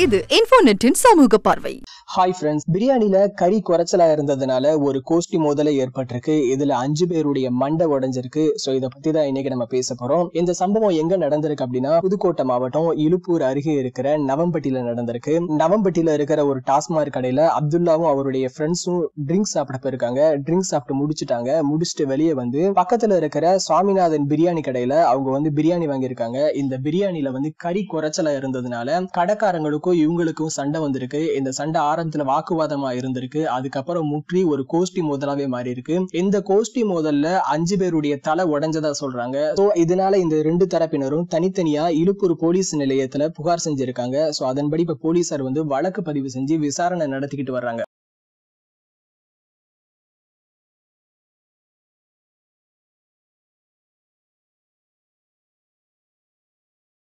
இது இன்ஃபோநெட்டின் சமூக பார்வை. ஹாய் ஃப்ரெண்ட்ஸ், பிரியாணில கறி குறைச்சலா இருந்ததுனால ஒரு கோஷ்டி மோதலை ஏற்பட்டிருக்கு. இதுல 5 பேருடைய மண்டை உடைஞ்சிருக்கு. சோ இதை பத்தி தான் இன்னைக்கு நம்ம பேச போறோம். இந்த சம்பவம் எங்க நடந்திருக்கு அப்படின்னா, புதுக்கோட்டை மாவட்டம் இலுப்பூர் அருகே இருக்கிற நவம்பட்டியில நடந்திருக்கு. நவம்பட்டியில இருக்கிற ஒரு டாஸ்மாக் கடையில அப்துல்லாவும் அவருடைய ஃப்ரெண்ட்ஸும் ட்ரிங்க்ஸ் சாப்பிட போயிருக்காங்க. ட்ரிங்க்ஸ் சாப்பிட்டு முடிச்சுட்டு வெளியே வந்து பக்கத்துல இருக்கிற சுவாமிநாதன் பிரியாணி கடையில அவங்க பிரியாணி வாங்கியிருக்காங்க. இந்த பிரியாணில கறி குறைச்சலா இருந்ததுனால கடைக்காரங்களுக்கும் இவங்களுக்கும் சண்டை வந்திருக்கு. இந்த சண்டை ஆரம்பத்துல வாக்குவாதமா இருந்திருக்கு. அதுக்கப்புறம் முற்றி ஒரு கோஷ்டி மோதலாவே மாறி இருக்கு. இந்த கோஷ்டி மோதல்ல 5 பேருடைய தலை உடைஞ்சதா சொல்றாங்க. இதனால இந்த 2 தரப்பினரும் தனித்தனியா இலுப்பூர் போலீஸ் நிலையத்துல புகார் செஞ்சிருக்காங்க. அதன்படி இப்ப போலீசார் வழக்கு பதிவு செஞ்சு விசாரணை நடத்திக்கிட்டு வர்றாங்க.